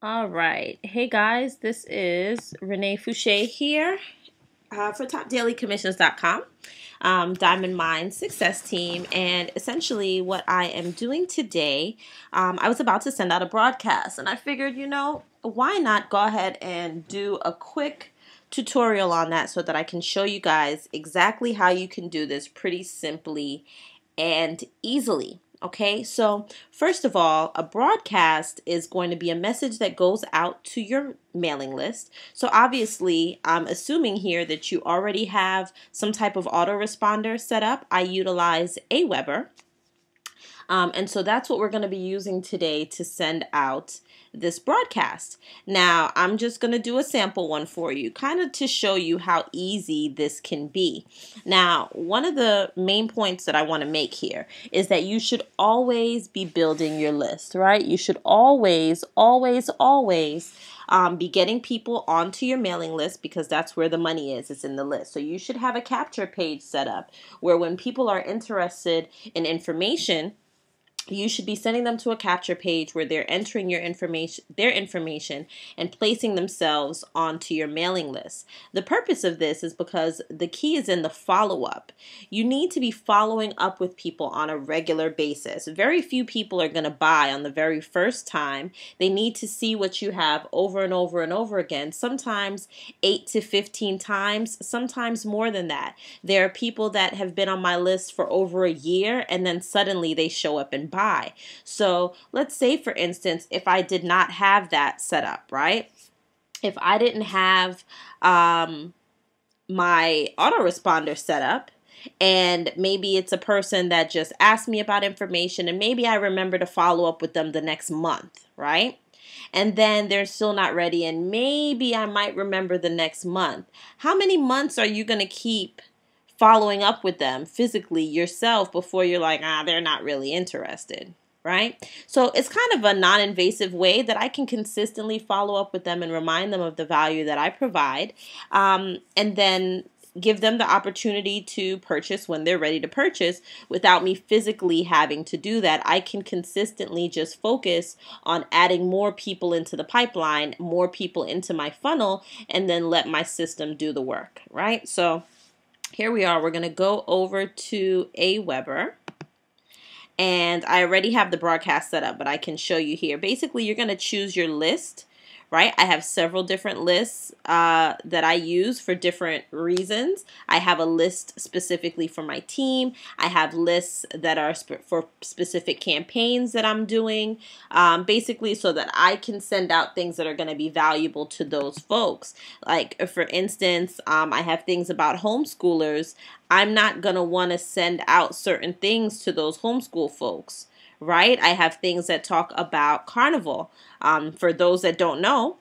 All right. Hey guys, this is Renee Fouché here for TopDailyCommissions.com, Diamond Mine Success Team. And essentially, what I am doing today, I was about to send out a broadcast, and I figured, why not go ahead and do a quick tutorial on that so that I can show you guys exactly how you can do this pretty simply and easily. Okay, so first of all, a broadcast is going to be a message that goes out to your mailing list. So obviously, I'm assuming here that you already have some type of autoresponder set up. I utilize Aweber. And so that's what we're going to be using today to send out this broadcast. Now, I'm just going to do a sample one for you, kind of to show you how easy this can be. Now, one of the main points that I want to make here is that you should always be building your list, right? You should always be getting people onto your mailing list because that's where the money is. It's in the list. So you should have a capture page set up where when people are interested in information, you should be sending them to a capture page where they're entering their information and placing themselves onto your mailing list. The purpose of this is because the key is in the follow-up. You need to be following up with people on a regular basis. Very few people are going to buy on the very first time. They need to see what you have over and over and over again, sometimes 8 to 15 times, sometimes more than that. There are people that have been on my list for over a year and then suddenly they show up and buy. So let's say, for instance, if I did not have that set up, right? If I didn't have my autoresponder set up, and maybe it's a person that just asked me about information, and maybe I remember to follow up with them the next month, right? And then they're still not ready, and maybe I might remember the next month. How many months are you going to keep following up with them physically yourself before you're like, they're not really interested, right? So it's kind of a non-invasive way that I can consistently follow up with them and remind them of the value that I provide, and then give them the opportunity to purchase when they're ready to purchase without me physically having to do that. I can consistently just focus on adding more people into the pipeline, more people into my funnel, and then let my system do the work, right? So here we are. We're going to go over to Aweber. And I already have the broadcast set up, but I can show you here. Basically, you're going to choose your list, right? I have several different lists that I use for different reasons. I have a list specifically for my team. I have lists that are for specific campaigns that I'm doing, basically so that I can send out things that are going to be valuable to those folks. Like, for instance, I have things about homeschoolers. I'm not going to want to send out certain things to those homeschool folks, right? I have things that talk about carnival. For those that don't know,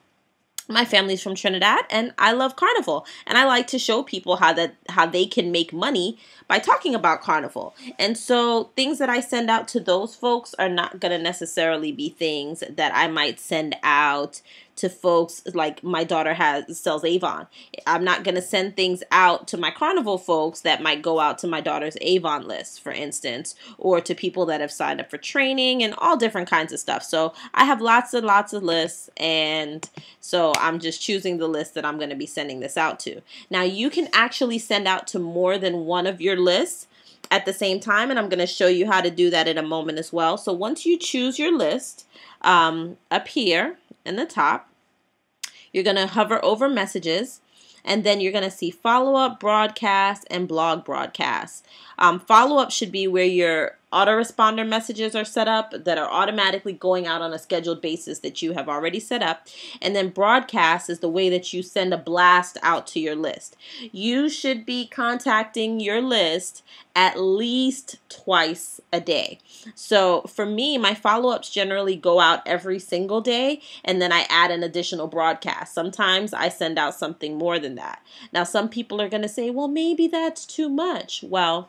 my family's from Trinidad and I love carnival, and I like to show people how they can make money by talking about carnival. And so things that I send out to those folks are not going to necessarily be things that I might send out to folks like my daughter sells Avon. I'm not going to send things out to my carnival folks that might go out to my daughter's Avon list, for instance, or to people that have signed up for training and all different kinds of stuff. So I have lots and lots of lists, and so I'm just choosing the list that I'm going to be sending this out to. Now, you can actually send out to more than one of your lists at the same time, and I'm going to show you how to do that in a moment as well. So once you choose your list, up here in the top, you're going to hover over messages, and then you're going to see follow-up, broadcast, and blog broadcast. Follow-up should be where your autoresponder messages are set up that are automatically going out on a scheduled basis that you have already set up. And then broadcast is the way that you send a blast out to your list. You should be contacting your list at least twice a day. So for me, my follow-ups generally go out every single day, and then I add an additional broadcast. Sometimes I send out something more than that. Now, some people are going to say, well, maybe that's too much. Well,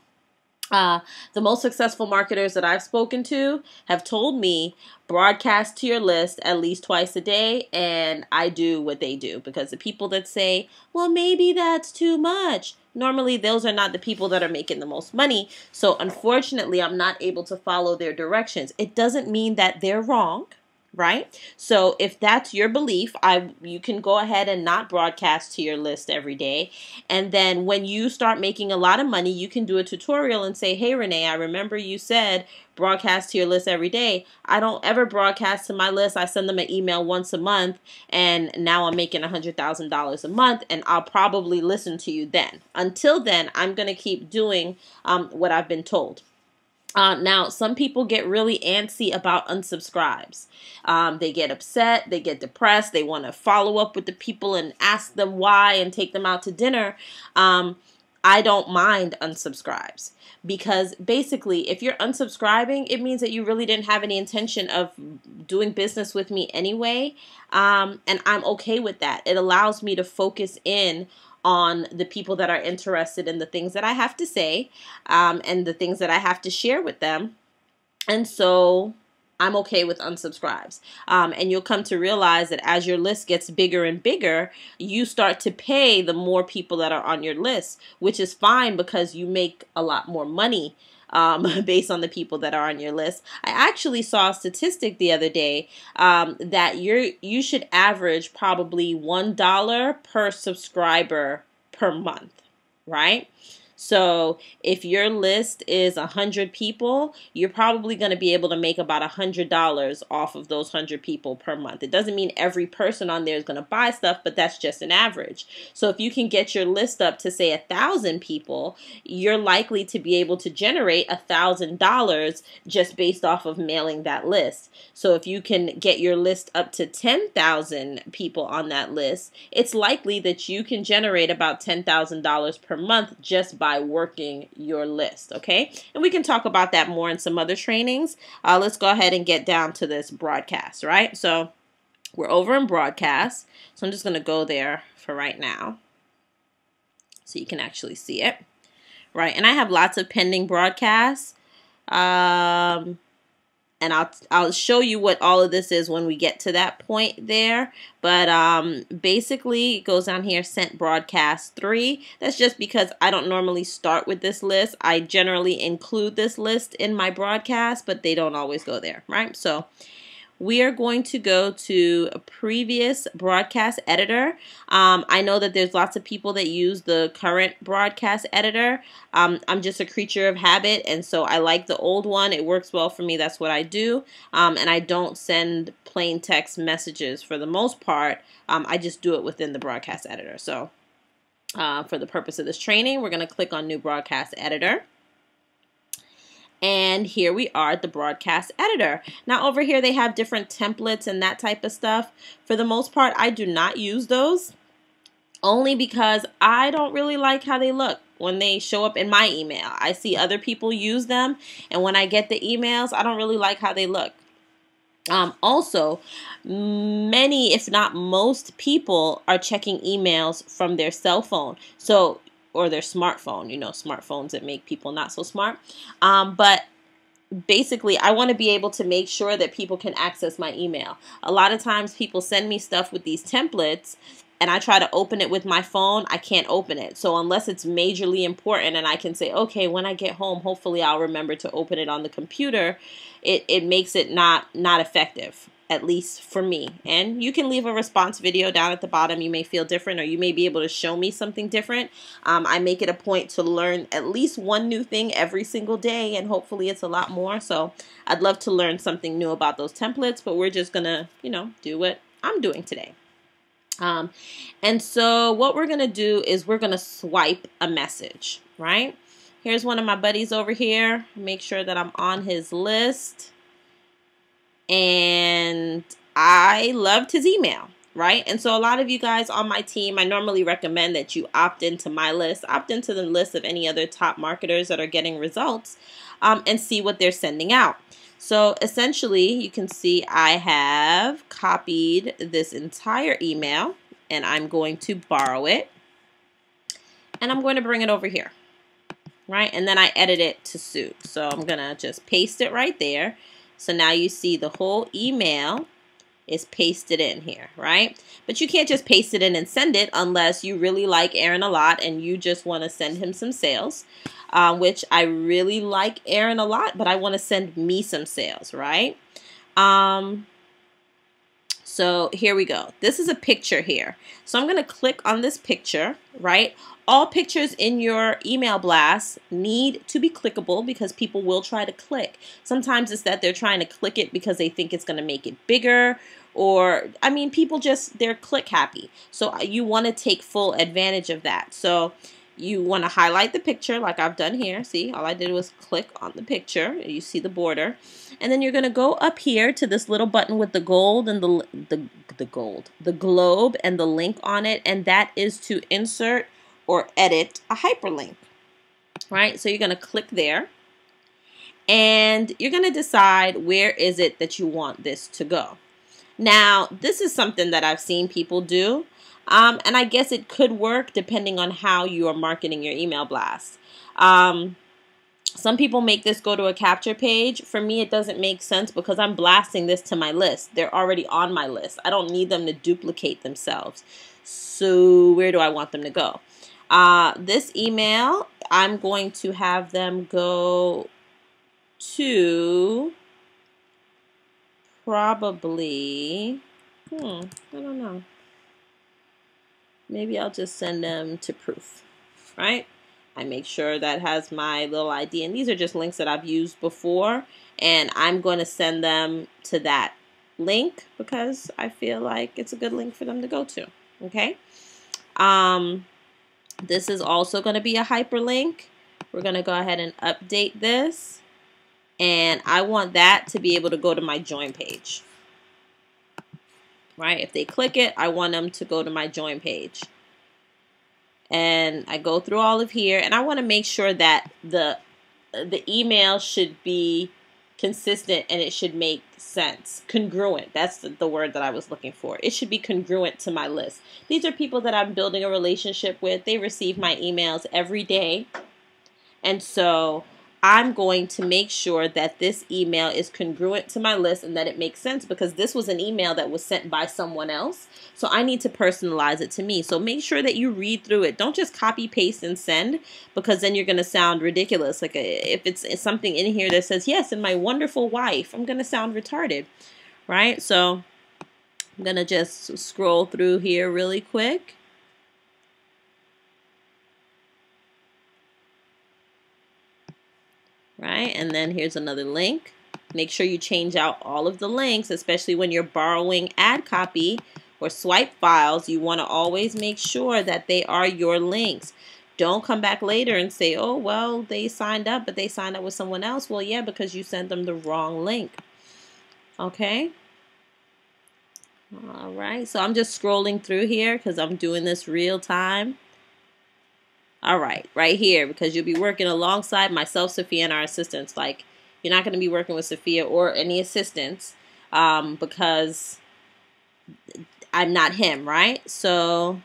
the most successful marketers that I've spoken to have told me broadcast to your list at least twice a day, and I do what they do, because the people that say, well, maybe that's too much, normally those are not the people that are making the most money. So unfortunately, I'm not able to follow their directions. It doesn't mean that they're wrong. right? So if that's your belief, you can go ahead and not broadcast to your list every day. And then when you start making a lot of money, you can do a tutorial and say, hey, Renee, I remember you said broadcast to your list every day. I don't ever broadcast to my list. I send them an email once a month, and now I'm making $100,000 a month, and I'll probably listen to you then. Until then, I'm going to keep doing what I've been told. Now, some people get really antsy about unsubscribes. They get upset, they get depressed, they want to follow up with the people and ask them why and take them out to dinner. I don't mind unsubscribes, because basically if you're unsubscribing, it means that you really didn't have any intention of doing business with me anyway. And I'm okay with that. It allows me to focus in on the people that are interested in the things that I have to say, and the things that I have to share with them. And so I'm okay with unsubscribes. And you'll come to realize that as your list gets bigger and bigger, you start to pay the more people that are on your list, which is fine because you make a lot more money based on the people that are on your list. I actually saw a statistic the other day that you should average probably $1 per subscriber per month, right? So if your list is 100 people, you're probably going to be able to make about $100 off of those 100 people per month. It doesn't mean every person on there is going to buy stuff, but that's just an average. So if you can get your list up to say 1,000 people, you're likely to be able to generate $1,000 just based off of mailing that list. So if you can get your list up to 10,000 people on that list, it's likely that you can generate about $10,000 per month just by working your list, okay? And we can talk about that more in some other trainings. Let's go ahead and get down to this broadcast, right? So we're over in broadcast. So I'm just going to go there for right now so you can actually see it, right? And I have lots of pending broadcasts. And I'll show you what all of this is when we get to that point there. But basically, it goes down here, sent broadcast 3. That's just because I don't normally start with this list. I generally include this list in my broadcast, but they don't always go there, right? So we are going to go to a previous broadcast editor. I know that there's lots of people that use the current broadcast editor. I'm just a creature of habit, and so I like the old one. It works well for me. That's what I do. And I don't send plain text messages for the most part. I just do it within the broadcast editor. So for the purpose of this training, we're going to click on New Broadcast Editor. And here we are at the broadcast editor. Now over here they have different templates and that type of stuff. For the most part, I do not use those, only because I don't really like how they look when they show up in my email. I see other people use them, and when I get the emails, I don't really like how they look. Also, many, if not most people are checking emails from their cell phone. Or their smartphone, smartphones that make people not so smart. But basically, I want to be able to make sure that people can access my email. A lot of times people send me stuff with these templates, and I try to open it with my phone. I can't open it. So unless it's majorly important and I can say, okay, when I get home, hopefully I'll remember to open it on the computer, it makes it not effective, at least for me. And you can leave a response video down at the bottom. You may feel different, or you may be able to show me something different. I make it a point to learn at least one new thing every single day, and hopefully it's a lot more. So I'd love to learn something new about those templates, but we're just gonna, do what I'm doing today. And so what we're gonna do is we're gonna swipe a message, right? Here's one of my buddies over here. Make sure that I'm on his list. And I loved his email, right? And so a lot of you guys on my team, I normally recommend that you opt into my list, opt into the list of any other top marketers that are getting results, and see what they're sending out. So essentially, you can see I have copied this entire email, and I'm going to borrow it, and I'm going to bring it over here, right? And then I edit it to suit. So I'm going to just paste it right there. So now you see the whole email is pasted in here, right? But you can't just paste it in and send it unless you really like Aaron a lot and you just want to send him some sales, which I really like Aaron a lot, but I want to send me some sales, right? So here we go. This is a picture here. So I'm going to click on this picture, right? All pictures in your email blast need to be clickable because people will try to click. Sometimes it's that they're trying to click it because they think it's going to make it bigger, or, I mean, people just, they're click happy. So you want to take full advantage of that. So you want to highlight the picture like I've done here. See, all I did was click on the picture. You see the border. And then you're going to go up here to this little button with the gold and the globe and the link on it. And that is to insert or edit a hyperlink, right? So you're going to click there and you're going to decide where is it that you want this to go. Now, this is something that I've seen people do. And I guess it could work depending on how you are marketing your email blast. Some people make this go to a capture page. For me, it doesn't make sense because I'm blasting this to my list. They're already on my list. I don't need them to duplicate themselves. So where do I want them to go? This email, I'm going to have them go to probably, I don't know. Maybe I'll just send them to proof, right? I make sure that has my little ID. And these are just links that I've used before. And I'm going to send them to that link because I feel like it's a good link for them to go to, okay? This is also going to be a hyperlink. We're going to go ahead and update this. And I want that to be able to go to my join page. Right? If they click it, I want them to go to my join page. And I go through all of here, and I want to make sure that the email should be consistent and it should make sense. Congruent. That's the word that I was looking for. It should be congruent to my list. These are people that I'm building a relationship with. They receive my emails every day. And so I'm going to make sure that this email is congruent to my list and that it makes sense because this was an email that was sent by someone else. So I need to personalize it to me. So make sure that you read through it. Don't just copy, paste, and send because then you're going to sound ridiculous. Like if it's something in here that says, yes, and my wonderful wife, I'm going to sound retarded, right? So I'm going to just scroll through here really quick. Right, and then here's another link. Make sure you change out all of the links, especially when you're borrowing ad copy or swipe files. You want to always make sure that they are your links. Don't come back later and say, oh, well, they signed up, but they signed up with someone else. Well, yeah, because you sent them the wrong link. Okay. All right, so I'm just scrolling through here because I'm doing this real time. All right, right here, because you'll be working alongside myself, Sophia, and our assistants. Like, you're not going to be working with Sophia or any assistants because I'm not him, right? So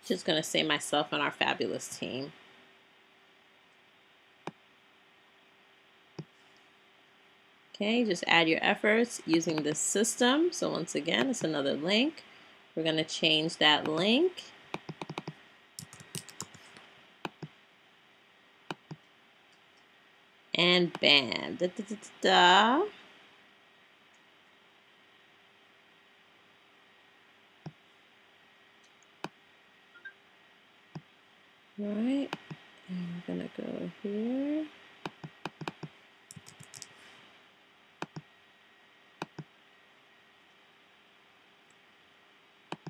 just going to say myself and our fabulous team. Okay, just add your efforts using this system. So once again, it's another link. We're going to change that link. And bam. Da, da, da, da, da. All right, and we're going to go here.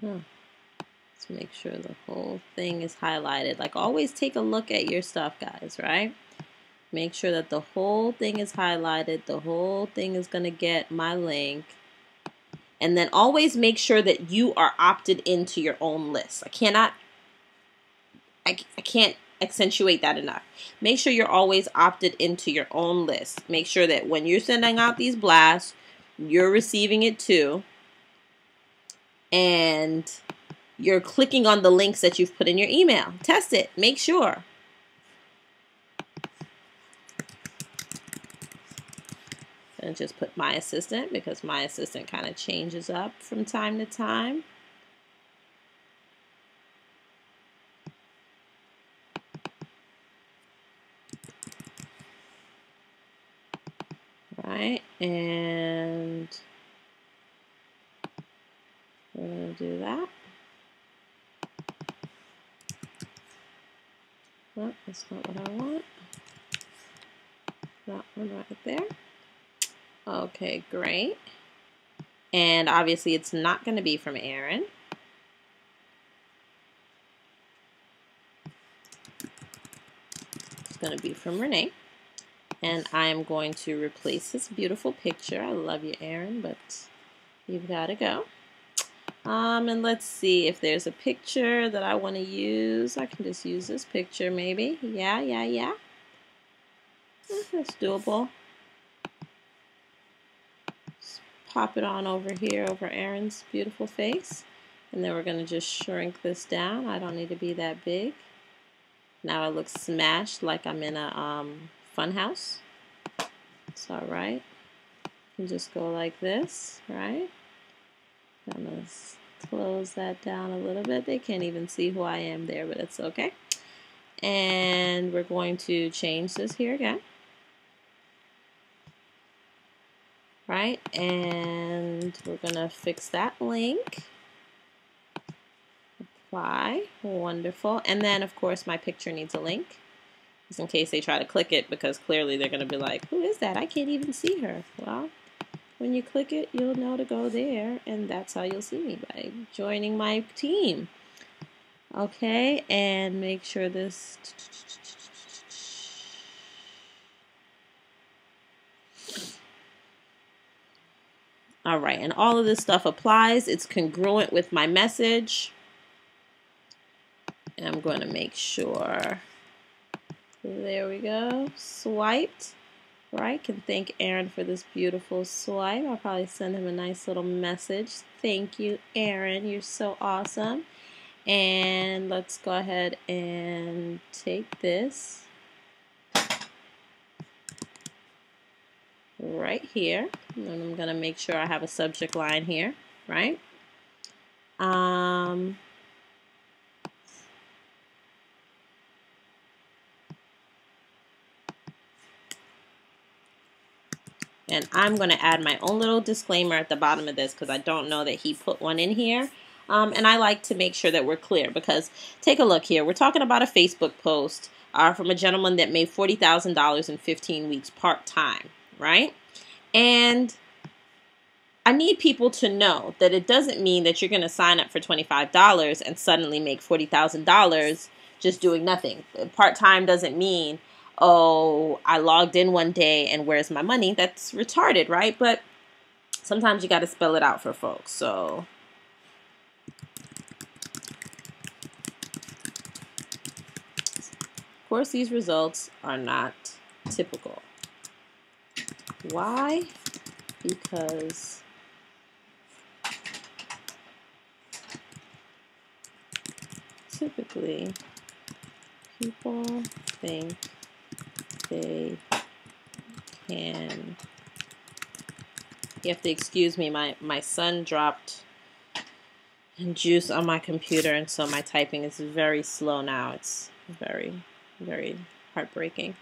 Let's make sure the whole thing is highlighted. Like, always take a look at your stuff, guys, right? Make sure that the whole thing is highlighted. The whole thing is going to get my link. And then always make sure that you are opted into your own list. I can't accentuate that enough. Make sure you're always opted into your own list. Make sure that when you're sending out these blasts, you're receiving it too. And you're clicking on the links that you've put in your email. Test it. Make sure. And just put my assistant because my assistant kind of changes up from time to time. Right, and we're going to do that. Oh, that's not what I want. That one right there. Okay, great. And obviously it's not going to be from Aaron. It's going to be from Renee. And I'm going to replace this beautiful picture. I love you, Aaron, but you've got to go. And let's see if there's a picture that I want to use. I can just use this picture maybe. Yeah. That's doable. Just pop it on over here over Aaron's beautiful face. And then we're going to just shrink this down. I don't need to be that big. Now it looks smashed like I'm in a fun house. It's all right. You can just go like this, right? And let's close that down a little bit. They can't even see who I am there, but it's okay. And we're going to change this here again. Right? And we're going to fix that link. Apply. Wonderful. And then, of course, my picture needs a link. Just in case they try to click it, because clearly they're going to be like, who is that? I can't even see her. Well, when you click it, you'll know to go there, and that's how you'll see me, by joining my team. Okay, and make sure this... All right, and all of this stuff applies. It's congruent with my message. And I'm going to make sure... There we go. Swiped. Right, can thank Aaron for this beautiful swipe. I'll probably send him a nice little message. Thank you, Aaron. You're so awesome. And let's go ahead and take this right here. And I'm going to make sure I have a subject line here, right? And I'm going to add my own little disclaimer at the bottom of this because I don't know that he put one in here. And I like to make sure that we're clear because take a look here. We're talking about a Facebook post from a gentleman that made $40,000 in 15 weeks part-time, right? And I need people to know that it doesn't mean that you're going to sign up for $25 and suddenly make $40,000 just doing nothing. Part-time doesn't mean, oh, I logged in one day and where's my money? That's retarded, right? But sometimes you got to spell it out for folks. So of course, these results are not typical. Why? Because typically people think they can... You have to excuse me, my son dropped juice on my computer, and so my typing is very slow now. It's very, very heartbreaking.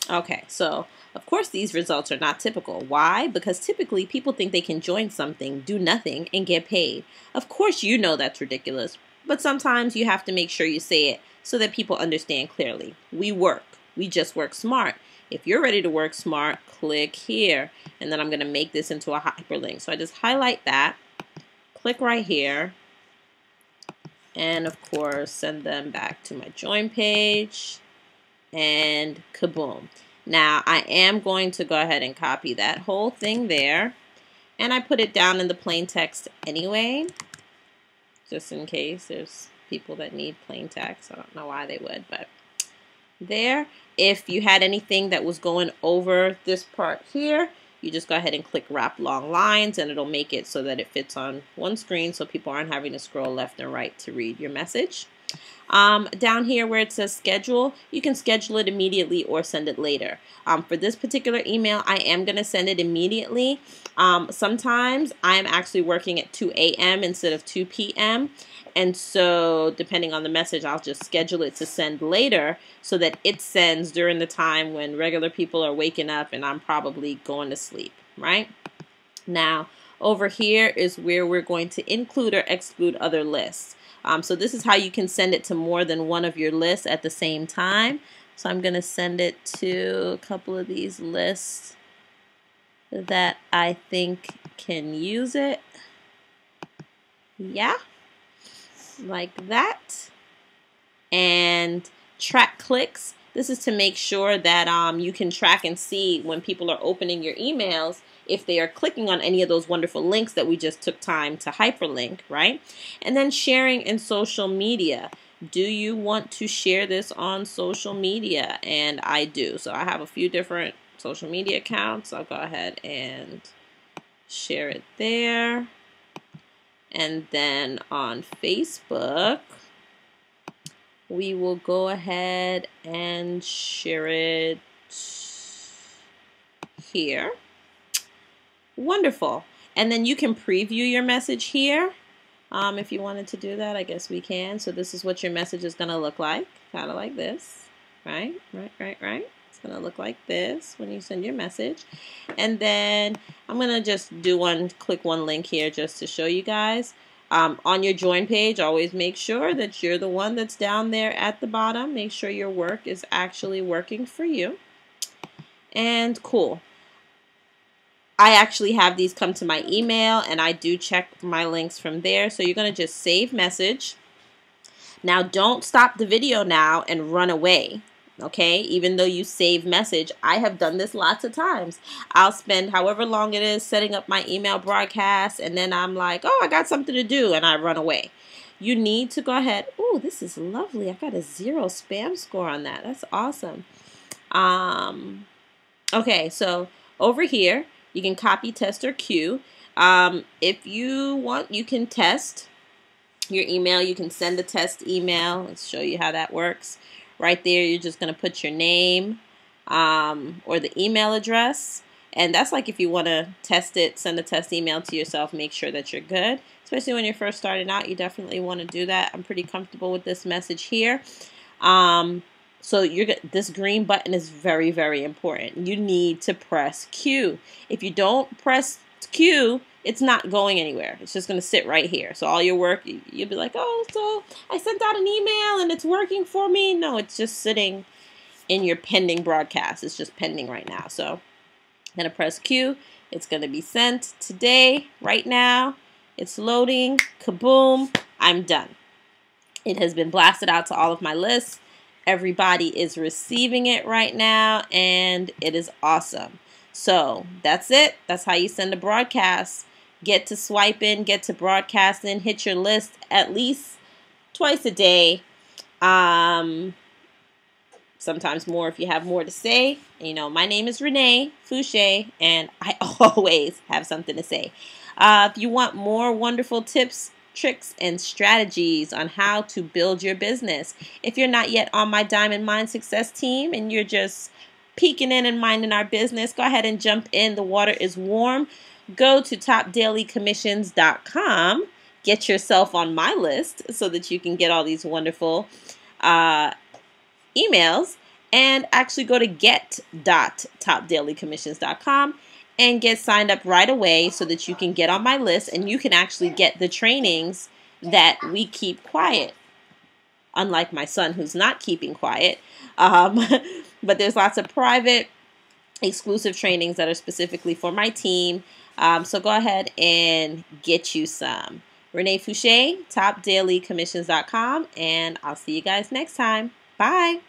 Okay, so of course these results are not typical. Why? Because typically people think they can join something, do nothing, and get paid. Of course you know that's ridiculous, but sometimes you have to make sure you say it so that people understand clearly. We work. We just work smart. If you're ready to work smart, click here. And then I'm going to make this into a hyperlink. So I just highlight that, click right here, and of course send them back to my join page, and kaboom. Now I am going to go ahead and copy that whole thing there, and I put it down in the plain text anyway, just in case there's people that need plain text. I don't know why they would, but there. If you had anything that was going over this part here, you just go ahead and click wrap long lines, and it'll make it so that it fits on one screen so people aren't having to scroll left and right to read your message. Down here where it says schedule, you can schedule it immediately or send it later. For this particular email, I am going to send it immediately. Sometimes I'm actually working at 2 a.m. instead of 2 p.m. And so depending on the message, I'll just schedule it to send later so that it sends during the time when regular people are waking up and I'm probably going to sleep, right? Now, over here is where we're going to include or exclude other lists. So this is how you can send it to more than one of your lists at the same time. So I'm going to send it to a couple of these lists that I think can use it. Yeah, like that. And track clicks. This is to make sure that you can track and see when people are opening your emails if they are clicking on any of those wonderful links that we just took time to hyperlink, right? And then sharing in social media. Do you want to share this on social media? And I do. So I have a few different social media accounts. I'll go ahead and share it there. And then on Facebook, we will go ahead and share it here. Wonderful. And then you can preview your message here. If you wanted to do that, I guess we can. So this is what your message is going to look like. Kind of like this. Right? It's going to look like this when you send your message. And then I'm going to just click one link here just to show you guys. On your join page, always make sure that you're the one that's down there at the bottom. Make sure your work is actually working for you. And cool. I actually have these come to my email, and I do check my links from there. So you're going to just save message. Now, don't stop the video now and run away. Okay, even though you save message, I have done this lots of times. I'll spend however long it is setting up my email broadcast, and then I'm like, oh, I got something to do, and I run away. You need to go ahead. Oh, this is lovely. I got a 0 spam score on that. That's awesome. Okay, so over here, you can copy, test, or queue. If you want, you can test your email. You can send a test email. Let's show you how that works. Right there, you're just going to put your name or the email address. And that's like if you want to test it, send a test email to yourself, make sure that you're good. Especially when you're first starting out, you definitely want to do that. I'm pretty comfortable with this message here. So this green button is very, very important. You need to press Q. If you don't press Q, it's not going anywhere. It's just going to sit right here. So all your work, you'll be like, oh, so I sent out an email and it's working for me. No, it's just sitting in your pending broadcast. It's just pending right now. So I'm going to press Q. It's going to be sent today, right now. It's loading. Kaboom. I'm done. It has been blasted out to all of my lists. Everybody is receiving it right now, and it is awesome. So that's it. That's how you send a broadcast. Get to swiping, get to broadcasting, hit your list at least twice a day. Sometimes more if you have more to say. You know, my name is Renee Fouché, and I always have something to say. If you want more wonderful tips, tricks, and strategies on how to build your business, if you're not yet on my Diamond Mind Success team and you're just peeking in and minding our business, go ahead and jump in. The water is warm. Go to topdailycommissions.com. Get yourself on my list so that you can get all these wonderful emails. and actually go to get.topdailycommissions.com and get signed up right away so that you can get on my list and you can actually get the trainings that we keep quiet. Unlike my son who's not keeping quiet. But there's lots of private, exclusive trainings that are specifically for my team. So go ahead and get you some. Renee Fouché, topdailycommissions.com, and I'll see you guys next time. Bye.